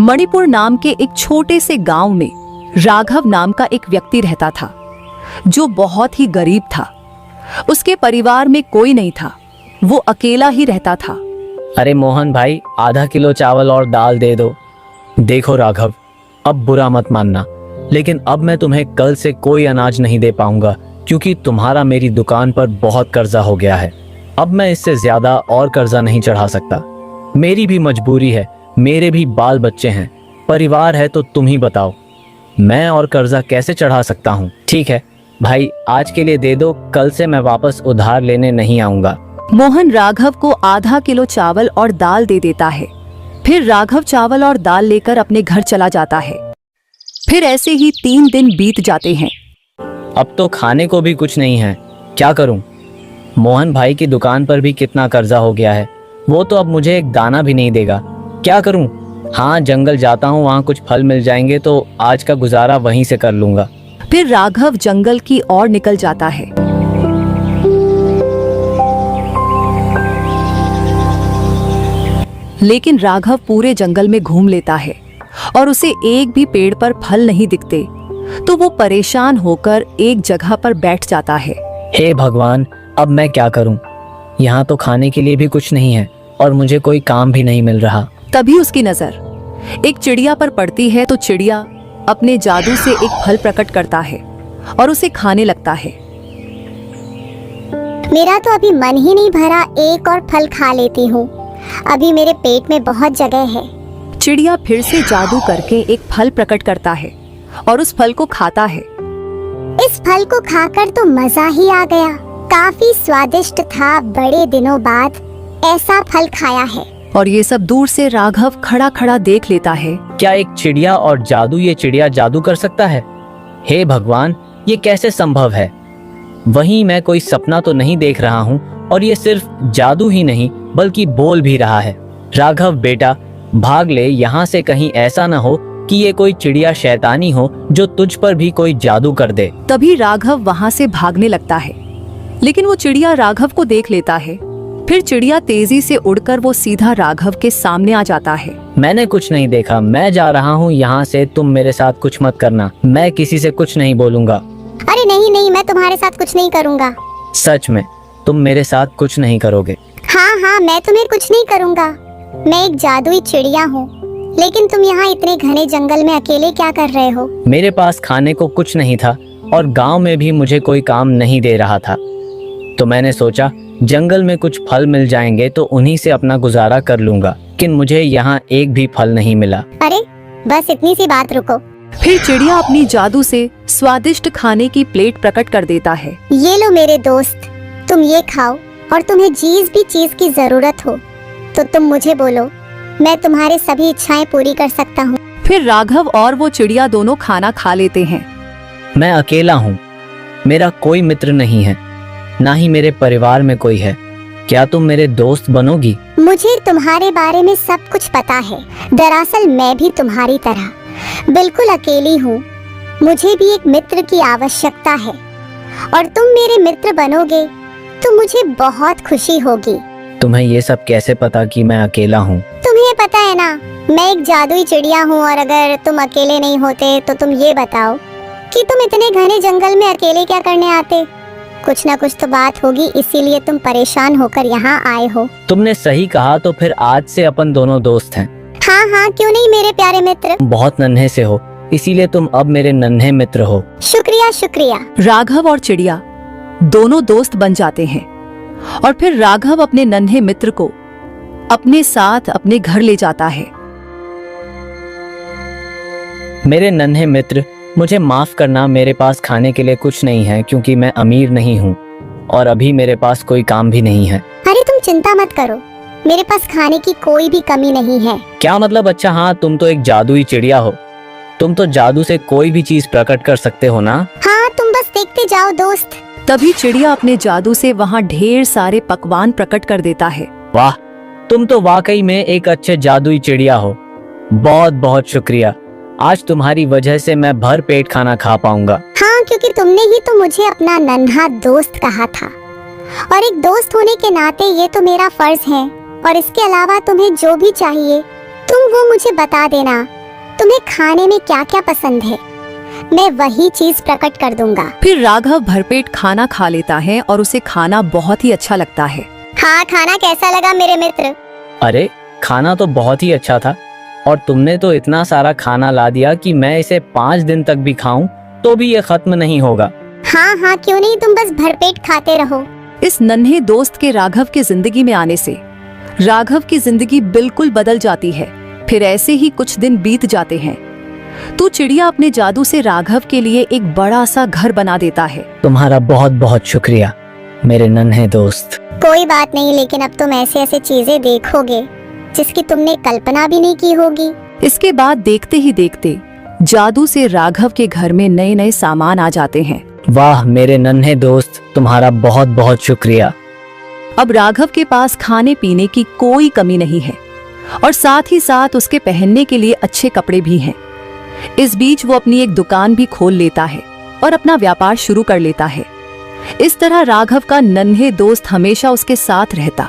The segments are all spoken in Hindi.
मणिपुर नाम के एक छोटे से गांव में राघव नाम का एक व्यक्ति रहता था जो बहुत ही गरीब था। उसके परिवार में कोई नहीं था, वो अकेला ही रहता था। अरे मोहन भाई, आधा किलो चावल और दाल दे दो। देखो राघव, अब बुरा मत मानना, लेकिन अब मैं तुम्हें कल से कोई अनाज नहीं दे पाऊंगा क्योंकि तुम्हारा मेरी दुकान पर बहुत कर्जा हो गया है। अब मैं इससे ज्यादा और कर्जा नहीं चढ़ा सकता। मेरी भी मजबूरी है, मेरे भी बाल बच्चे हैं, परिवार है, तो तुम ही बताओ मैं और कर्जा कैसे चढ़ा सकता हूँ। ठीक है भाई, आज के लिए दे दो, कल से मैं वापस उधार लेने नहीं आऊंगा। मोहन राघव को आधा किलो चावल और दाल दे देता है। फिर राघव चावल और दाल लेकर अपने घर चला जाता है। फिर ऐसे ही 3 दिन बीत जाते हैं। अब तो खाने को भी कुछ नहीं है, क्या करूं? मोहन भाई की दुकान पर भी कितना कर्जा हो गया है, वो तो अब मुझे एक दाना भी नहीं देगा। क्या करूं? हाँ, जंगल जाता हूँ, वहाँ कुछ फल मिल जाएंगे तो आज का गुजारा वहीं से कर लूंगा। फिर राघव जंगल की ओर निकल जाता है। लेकिन राघव पूरे जंगल में घूम लेता है और उसे एक भी पेड़ पर फल नहीं दिखते, तो वो परेशान होकर एक जगह पर बैठ जाता है। हे भगवान, अब मैं क्या करूं? यहाँ तो खाने के लिए भी कुछ नहीं है और मुझे कोई काम भी नहीं मिल रहा। तभी उसकी नजर एक चिड़िया पर पड़ती है, तो चिड़िया अपने जादू से एक फल प्रकट करता है और उसे खाने लगता है। मेरा तो अभी मन ही नहीं भरा, एक और फल खा लेती हूँ, अभी मेरे पेट में बहुत जगह है। चिड़िया फिर से जादू करके एक फल प्रकट करता है और उस फल को खाता है। इस फल को खाकर तो मजा ही आ गया, काफी स्वादिष्ट था, बड़े दिनों बाद ऐसा फल खाया है। और ये सब दूर से राघव खड़ा खड़ा देख लेता है। क्या एक चिड़िया और जादू, ये चिड़िया जादू कर सकता है? हे भगवान, ये कैसे संभव है? वहीं मैं कोई सपना तो नहीं देख रहा हूँ, और ये सिर्फ जादू ही नहीं बल्कि बोल भी रहा है। राघव बेटा, भाग ले यहाँ से, कहीं ऐसा न हो कि ये कोई चिड़िया शैतानी हो जो तुझ पर भी कोई जादू कर दे। तभी राघव वहाँ से भागने लगता है, लेकिन वो चिड़िया राघव को देख लेता है। फिर चिड़िया तेजी से उड़कर वो सीधा राघव के सामने आ जाता है। मैंने कुछ नहीं देखा, मैं जा रहा हूँ यहाँ से, तुम मेरे साथ कुछ मत करना, मैं किसी से कुछ नहीं बोलूंगा। अरे नहीं नहीं, मैं तुम्हारे साथ कुछ नहीं करूँगा। सच में तुम मेरे साथ कुछ नहीं करोगे? हाँ हाँ, मैं तुम्हें कुछ नहीं करूँगा। मैं एक जादुई चिड़िया हूँ, लेकिन तुम यहाँ इतने घने जंगल में अकेले क्या कर रहे हो? मेरे पास खाने को कुछ नहीं था और गांव में भी मुझे कोई काम नहीं दे रहा था, तो मैंने सोचा जंगल में कुछ फल मिल जाएंगे तो उन्हीं से अपना गुजारा कर लूंगा, लेकिन मुझे यहाँ एक भी फल नहीं मिला। अरे बस इतनी सी बात, रुको। फिर चिड़िया अपनी जादू से स्वादिष्ट खाने की प्लेट प्रकट कर देता है। ये लो मेरे दोस्त, तुम ये खाओ, और तुम्हें जिस भी चीज की जरूरत हो तो तुम मुझे बोलो, मैं तुम्हारे सभी इच्छाएं पूरी कर सकता हूँ। फिर राघव और वो चिड़िया दोनों खाना खा लेते हैं। मैं अकेला हूँ, मेरा कोई मित्र नहीं है, ना ही मेरे परिवार में कोई है। क्या तुम मेरे दोस्त बनोगी? मुझे तुम्हारे बारे में सब कुछ पता है। दरअसल मैं भी तुम्हारी तरह बिल्कुल अकेली हूँ, मुझे भी एक मित्र की आवश्यकता है, और तुम मेरे मित्र बनोगे तो मुझे बहुत खुशी होगी। तुम्हें ये सब कैसे पता कि मैं अकेला हूँ? तुम्हें पता है ना, मैं एक जादुई चिड़िया हूँ, और अगर तुम अकेले नहीं होते तो तुम ये बताओ कि तुम इतने घने जंगल में अकेले क्या करने आते? कुछ ना कुछ तो बात होगी, इसीलिए तुम परेशान होकर यहाँ आए हो। तुमने सही कहा, तो फिर आज से अपन दोनों दोस्त हैं। हाँ हाँ, क्यों नहीं मेरे प्यारे मित्र। बहुत नन्हे से हो, इसीलिए तुम अब मेरे नन्हे मित्र हो। शुक्रिया शुक्रिया। राघव और चिड़िया दोनों दोस्त बन जाते हैं और फिर राघव अपने नन्हे मित्र को अपने साथ अपने घर ले जाता है। मेरे नन्हे मित्र, मुझे माफ करना, मेरे पास खाने के लिए कुछ नहीं है क्योंकि मैं अमीर नहीं हूँ और अभी मेरे पास कोई काम भी नहीं है। अरे तुम चिंता मत करो, मेरे पास खाने की कोई भी कमी नहीं है। क्या मतलब? अच्छा हाँ, तुम तो एक जादुई चिड़िया हो, तुम तो जादू से कोई भी चीज प्रकट कर सकते हो ना? हाँ, तुम बस देखते जाओ दोस्त। तभी चिड़िया अपने जादू से वहाँ ढेर सारे पकवान प्रकट कर देता है। वाह, तुम तो वाकई में एक अच्छे जादुई चिड़िया हो, बहुत बहुत शुक्रिया। आज तुम्हारी वजह से मैं भर पेट खाना खा पाऊंगा। हाँ, क्योंकि तुमने ही तो मुझे अपना नन्हा दोस्त कहा था, और एक दोस्त होने के नाते ये तो मेरा फर्ज है, और इसके अलावा तुम्हें जो भी चाहिए तुम वो मुझे बता देना, तुम्हें खाने में क्या क्या पसंद है, मैं वही चीज प्रकट कर दूंगा। फिर राघव भरपेट खाना खा लेता है और उसे खाना बहुत ही अच्छा लगता है। हाँ, खाना कैसा लगा मेरे मित्र? अरे खाना तो बहुत ही अच्छा था, और तुमने तो इतना सारा खाना ला दिया कि मैं इसे 5 दिन तक भी खाऊं तो भी ये खत्म नहीं होगा। हाँ हाँ, क्यों नहीं, तुम बस भरपेट खाते रहो। इस नन्हे दोस्त के राघव की जिंदगी में आने से राघव की जिंदगी बिल्कुल बदल जाती है। फिर ऐसे ही कुछ दिन बीत जाते हैं तो चिड़िया अपने जादू से राघव के लिए एक बड़ा सा घर बना देता है। तुम्हारा बहुत बहुत शुक्रिया मेरे नन्हे दोस्त। कोई बात नहीं, लेकिन अब तुम ऐसे ऐसे चीजें देखोगे जिसकी तुमने कल्पना भी नहीं की होगी। इसके बाद देखते ही देखते जादू से राघव के घर में नए नए सामान आ जाते हैं। वाह मेरे नन्हे दोस्त, तुम्हारा बहुत बहुत शुक्रिया। अब राघव के पास खाने पीने की कोई कमी नहीं है और साथ ही साथ उसके पहनने के लिए अच्छे कपड़े भी हैं। इस बीच वो अपनी एक दुकान भी खोल लेता है और अपना व्यापार शुरू कर लेता है। इस तरह राघव का नन्हे दोस्त हमेशा उसके साथ रहता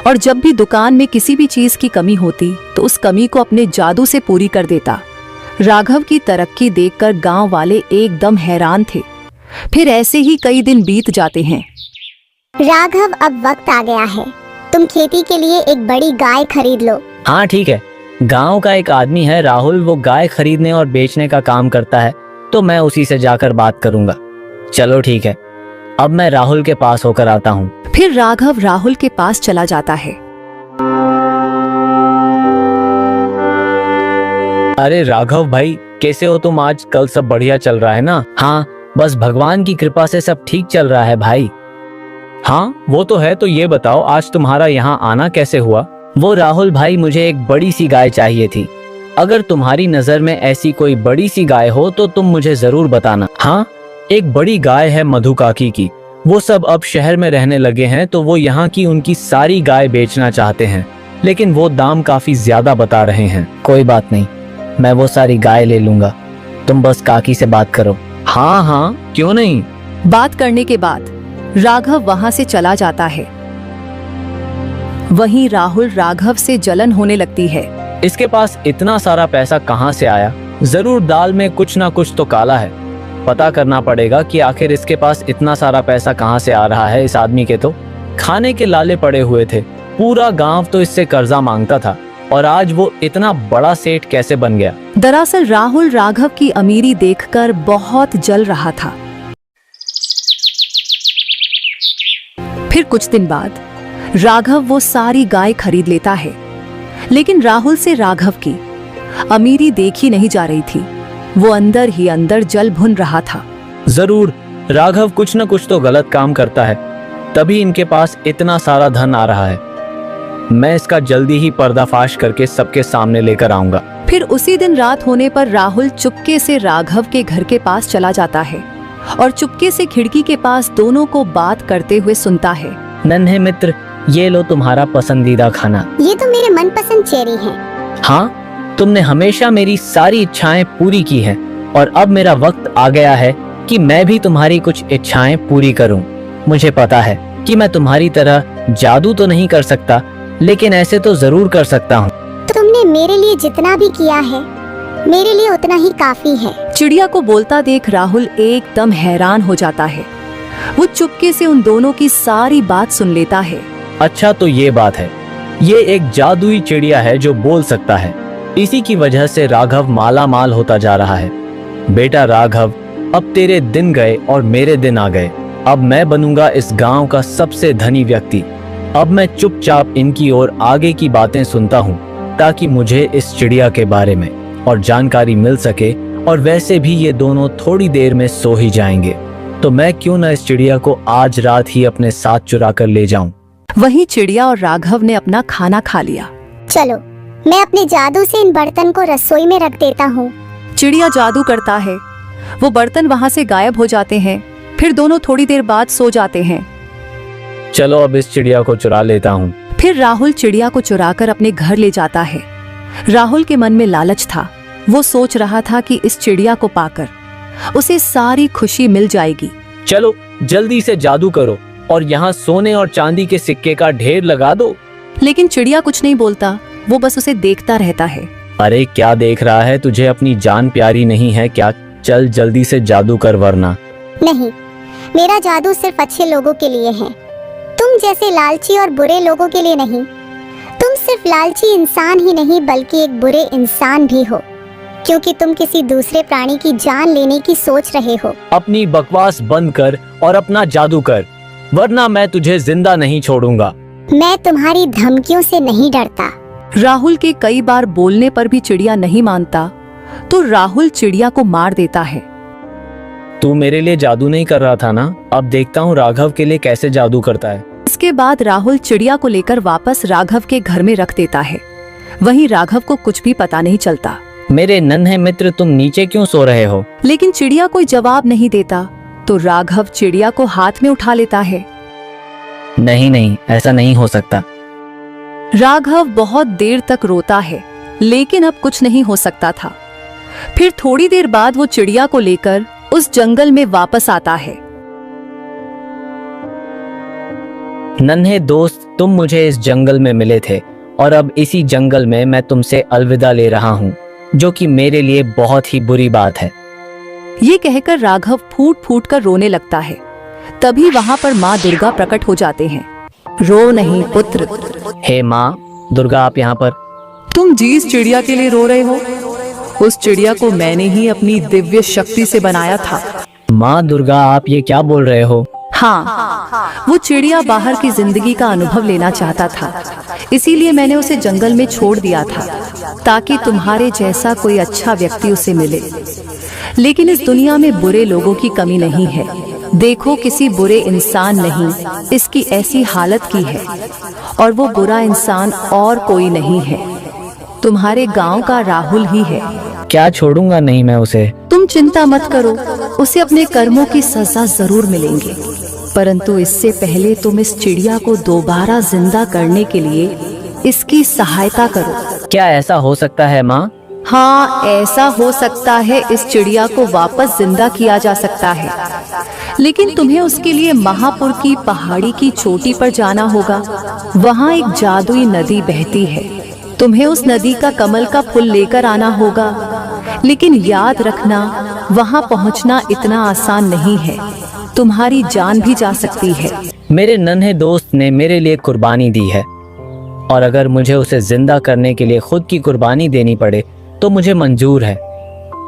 और जब भी दुकान में किसी भी चीज की कमी होती तो उस कमी को अपने जादू से पूरी कर देता। राघव की तरक्की देखकर गांव वाले एकदम हैरान थे। फिर ऐसे ही कई दिन बीत जाते हैं। राघव, अब वक्त आ गया है, तुम खेती के लिए एक बड़ी गाय खरीद लो। हाँ ठीक है, गांव का एक आदमी है राहुल, वो गाय खरीदने और बेचने का काम करता है, तो मैं उसी से जाकर बात करूंगा। चलो ठीक है, अब मैं राहुल के पास होकर आता हूँ। फिर राघव राहुल के पास चला जाता है। अरे राघव भाई, कैसे हो तुम? आज कल सब बढ़िया चल रहा है ना? हाँ, बस भगवान की कृपा से सब ठीक चल रहा है भाई। हाँ वो तो है, तो ये बताओ आज तुम्हारा यहाँ आना कैसे हुआ? वो राहुल भाई, मुझे एक बड़ी सी गाय चाहिए थी। अगर तुम्हारी नजर में ऐसी कोई बड़ी सी गाय हो तो तुम मुझे जरूर बताना। हाँ, एक बड़ी गाय है मधु काकी की, वो सब अब शहर में रहने लगे हैं, तो वो यहाँ की उनकी सारी गाय बेचना चाहते हैं, लेकिन वो दाम काफी ज्यादा बता रहे हैं। कोई बात नहीं, मैं वो सारी गाय ले लूंगा, तुम बस काकी से बात करो। हाँ हाँ क्यों नहीं। बात करने के बाद राघव वहां से चला जाता है। वहीं राहुल राघव से जलन होने लगती है। इसके पास इतना सारा पैसा कहाँ से आया? जरूर दाल में कुछ ना कुछ तो काला है। पता करना पड़ेगा कि आखिर इसके पास इतना सारा पैसा कहाँ से आ रहा है। इस आदमी के तो खाने के लाले पड़े हुए थे, पूरा गांव तो इससे कर्जा मांगता था, और आज वो इतना बड़ा सेठ कैसे बन गया? दरअसल राहुल राघव की अमीरी देखकर बहुत जल रहा था। फिर कुछ दिन बाद राघव वो सारी गाय खरीद लेता है, लेकिन राहुल से राघव की अमीरी देखी नहीं जा रही थी। वो अंदर ही अंदर जल भुन रहा था। जरूर राघव कुछ न कुछ तो गलत काम करता है, तभी इनके पास इतना सारा धन आ रहा है। मैं इसका जल्दी ही पर्दाफाश करके सबके सामने लेकर आऊंगा। फिर उसी दिन रात होने पर राहुल चुपके से राघव के घर के पास चला जाता है और चुपके से खिड़की के पास दोनों को बात करते हुए सुनता है। नन्हे मित्र, ये लो तुम्हारा पसंदीदा खाना। ये तो मेरे मनपसंद चेरी हैं। हाँ, तुमने हमेशा मेरी सारी इच्छाएं पूरी की हैं, और अब मेरा वक्त आ गया है कि मैं भी तुम्हारी कुछ इच्छाएं पूरी करूं। मुझे पता है कि मैं तुम्हारी तरह जादू तो नहीं कर सकता, लेकिन ऐसे तो जरूर कर सकता हूँ। तुमने मेरे लिए जितना भी किया है, मेरे लिए उतना ही काफी है। चिड़िया को बोलता देख राहुल एकदम हैरान हो जाता है। वो चुपके से उन दोनों की सारी बात सुन लेता है। अच्छा तो ये बात है, ये एक जादुई चिड़िया है जो बोल सकता है। इसी की वजह से राघव माला माल होता जा रहा है। बेटा राघव, अब तेरे दिन गए और मेरे दिन आ गए। अब मैं बनूंगा इस गांव का सबसे धनी व्यक्ति। अब मैं चुपचाप इनकी ओर आगे की बातें सुनता हूँ, ताकि मुझे इस चिड़िया के बारे में और जानकारी मिल सके, और वैसे भी ये दोनों थोड़ी देर में सो ही जाएंगे, तो मैं क्यों ना इस चिड़िया को आज रात ही अपने साथ चुरा कर ले जाऊं। वहीं चिड़िया और राघव ने अपना खाना खा लिया। चलो, मैं अपने जादू से इन बर्तन को रसोई में रख देता हूँ। चिड़िया जादू करता है, वो बर्तन वहां से गायब हो जाते हैं। फिर दोनों थोड़ी देर बाद सो जाते हैं। चलो अब इस चिड़िया को चुरा लेता हूँ। फिर राहुल चिड़िया को चुराकर अपने घर ले जाता है। राहुल के मन में लालच था। वो सोच रहा था कि इस चिड़िया को पाकर उसे सारी खुशी मिल जाएगी। चलो जल्दी से जादू करो और यहाँ सोने और चांदी के सिक्के का ढेर लगा दो। लेकिन चिड़िया कुछ नहीं बोलता। वो बस उसे देखता रहता है। अरे क्या देख रहा है? तुझे अपनी जान प्यारी नहीं है क्या? चल जल्दी से जादू कर वरना। नहीं, मेरा जादू सिर्फ अच्छे लोगों के लिए है, तुम जैसे लालची और बुरे लोगों के लिए नहीं। तुम सिर्फ लालची इंसान ही नहीं बल्कि एक बुरे इंसान भी हो, क्योंकि तुम किसी दूसरे प्राणी की जान लेने की सोच रहे हो। अपनी बकवास बंद कर और अपना जादू कर, वरना मैं तुझे जिंदा नहीं छोड़ूंगा। मैं तुम्हारी धमकियों से नहीं डरता। राहुल के कई बार बोलने पर भी चिड़िया नहीं मानता, तो राहुल चिड़िया को मार देता है। तू मेरे लिए जादू नहीं कर रहा था ना? अब देखता हूँ राघव के लिए कैसे जादू करता है। इसके बाद राहुल चिड़िया को लेकर वापस राघव के घर में रख देता है। वहीं राघव को कुछ भी पता नहीं चलता। मेरे नन्हे मित्र, तुम नीचे क्यों सो रहे हो? लेकिन चिड़िया कोई जवाब नहीं देता, तो राघव चिड़िया को हाथ में उठा लेता है। नहीं नहीं, ऐसा नहीं हो सकता। राघव बहुत देर तक रोता है, लेकिन अब कुछ नहीं हो सकता था। फिर थोड़ी देर बाद वो चिड़िया को लेकर उस जंगल में वापस आता है। नन्हे दोस्त, तुम मुझे इस जंगल में मिले थे और अब इसी जंगल में मैं तुमसे अलविदा ले रहा हूँ, जो कि मेरे लिए बहुत ही बुरी बात है। ये कहकर राघव फूट फूट कर रोने लगता है। तभी वहाँ पर माँ दुर्गा प्रकट हो जाते हैं। रो नहीं पुत्र। हे माँ दुर्गा, आप यहाँ पर? तुम जिस चिड़िया के लिए रो रहे हो, उस चिड़िया को मैंने ही अपनी दिव्य शक्ति से बनाया था। माँ दुर्गा, आप ये क्या बोल रहे हो? हाँ, वो चिड़िया बाहर की जिंदगी का अनुभव लेना चाहता था, इसीलिए मैंने उसे जंगल में छोड़ दिया था, ताकि तुम्हारे जैसा कोई अच्छा व्यक्ति उसे मिले। लेकिन इस दुनिया में बुरे लोगों की कमी नहीं है। देखो, किसी बुरे इंसान नहीं इसकी ऐसी हालत की है, और वो बुरा इंसान और कोई नहीं है, तुम्हारे गांव का राहुल ही है। क्या छोड़ूंगा नहीं मैं उसे? तुम चिंता मत करो, उसे अपने कर्मों की सजा जरूर मिलेंगे, परंतु इससे पहले तुम इस चिड़िया को दोबारा जिंदा करने के लिए इसकी सहायता करो। क्या ऐसा हो सकता है माँ? हाँ, ऐसा हो सकता है। इस चिड़िया को वापस जिंदा किया जा सकता है, लेकिन तुम्हें उसके लिए महापुर की पहाड़ी की चोटी पर जाना होगा। वहाँ एक जादुई नदी बहती है, तुम्हें उस नदी का कमल का फूल लेकर आना होगा। लेकिन याद रखना, वहाँ पहुँचना इतना आसान नहीं है, तुम्हारी जान भी जा सकती है। मेरे नन्हे दोस्त ने मेरे लिए कुर्बानी दी है, और अगर मुझे उसे जिंदा करने के लिए खुद की कुर्बानी देनी पड़े तो मुझे मंजूर है।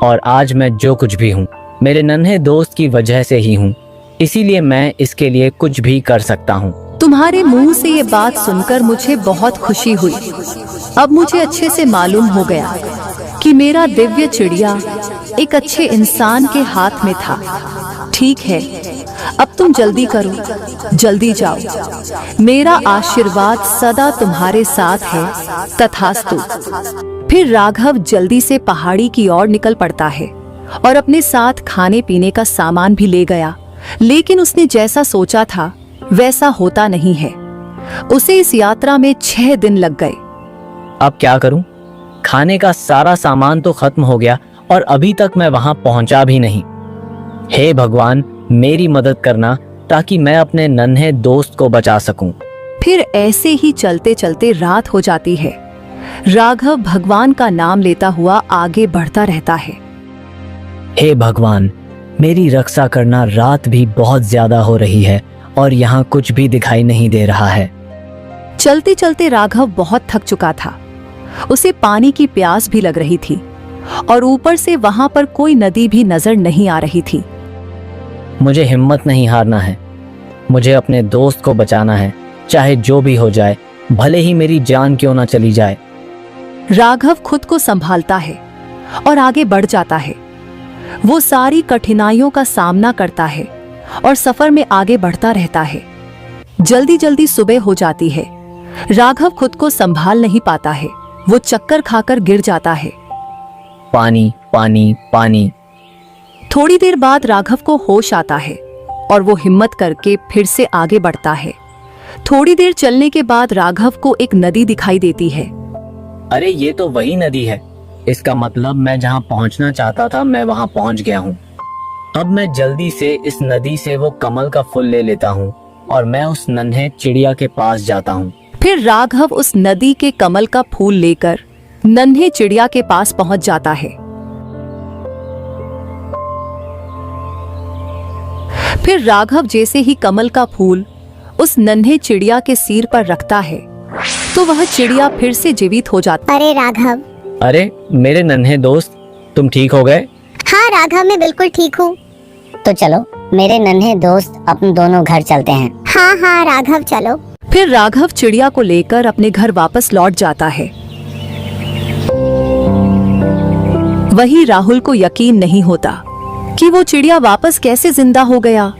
और आज मैं जो कुछ भी हूँ मेरे नन्हे दोस्त की वजह से ही हूँ, इसीलिए मैं इसके लिए कुछ भी कर सकता हूँ। तुम्हारे मुंह से ये बात सुनकर मुझे बहुत खुशी हुई। अब मुझे अच्छे से मालूम हो गया कि मेरा दिव्य चिड़िया एक अच्छे इंसान के हाथ में था। ठीक है, अब तुम जल्दी करो, जल्दी जाओ। मेरा आशीर्वाद सदा तुम्हारे साथ है, तथास्तु। फिर राघव जल्दी से पहाड़ी की ओर निकल पड़ता है और अपने साथ खाने पीने का सामान भी ले गया। लेकिन उसने जैसा सोचा था वैसा होता नहीं है। उसे इस यात्रा में 6 दिन लग गए। अब क्या करूं? खाने का सारा सामान तो खत्म हो गया और अभी तक मैं वहां पहुंचा भी नहीं। हे भगवान, मेरी मदद करना ताकि मैं अपने नन्हे दोस्त को बचा सकूं। फिर ऐसे ही चलते चलते रात हो जाती है। राघव भगवान का नाम लेता हुआ आगे बढ़ता रहता है। हे भगवान, मेरी रक्षा करना, रात भी बहुत ज्यादा हो रही है और यहाँ कुछ भी दिखाई नहीं दे रहा है। चलते चलते राघव बहुत थक चुका था। उसे पानी की प्यास भी लग रही थी और ऊपर से वहां पर कोई नदी भी नजर नहीं आ रही थी। मुझे हिम्मत नहीं हारना है, मुझे अपने दोस्त को बचाना है, चाहे जो भी हो जाए, भले ही मेरी जान क्यों ना चली जाए। राघव खुद को संभालता है और आगे बढ़ जाता है। वो सारी कठिनाइयों का सामना करता है और सफर में आगे बढ़ता रहता है। जल्दी जल्दी सुबह हो जाती है। राघव खुद को संभाल नहीं पाता है। वो चक्कर खाकर गिर जाता है। पानी पानी पानी। थोड़ी देर बाद राघव को होश आता है और वो हिम्मत करके फिर से आगे बढ़ता है। थोड़ी देर चलने के बाद राघव को एक नदी दिखाई देती है। अरे ये तो वही नदी है। इसका मतलब मैं जहाँ पहुँचना चाहता था मैं वहाँ पहुँच गया हूँ। अब मैं जल्दी से इस नदी से वो कमल का फूल ले लेता हूँ और मैं उस नन्हे चिड़िया के पास जाता हूँ। फिर राघव उस नदी के कमल का फूल लेकर नन्हे चिड़िया के पास पहुंच जाता है। फिर राघव जैसे ही कमल का फूल उस नन्हे चिड़िया के सिर पर रखता है तो वह चिड़िया फिर से जीवित हो जाती। अरे राघव। अरे मेरे नन्हे दोस्त, तुम ठीक हो गए? हाँ राघव, मैं बिल्कुल ठीक हूँ। तो चलो मेरे नन्हे दोस्त, अपन दोनों घर चलते हैं। हाँ हाँ राघव, चलो। फिर राघव चिड़िया को लेकर अपने घर वापस लौट जाता है। वही राहुल को यकीन नहीं होता कि वो चिड़िया वापस कैसे जिंदा हो गया।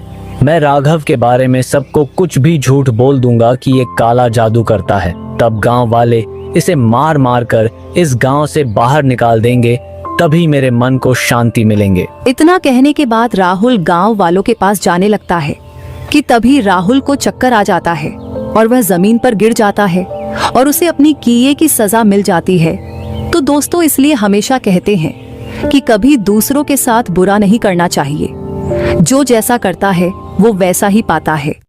मैं राघव के बारे में सबको कुछ भी झूठ बोल दूंगा कि ये काला जादू करता है, तब गांव वाले इसे मार मार कर इस गांव से बाहर निकाल देंगे, तभी मेरे मन को शांति मिलेंगे। इतना कहने के बाद राहुल गांव वालों के पास जाने लगता है कि तभी राहुल को चक्कर आ जाता है और वह जमीन पर गिर जाता है और उसे अपनी किए की सजा मिल जाती है। तो दोस्तों, इसलिए हमेशा कहते हैं कि कभी दूसरों के साथ बुरा नहीं करना चाहिए। जो जैसा करता है वो वैसा ही पाता है।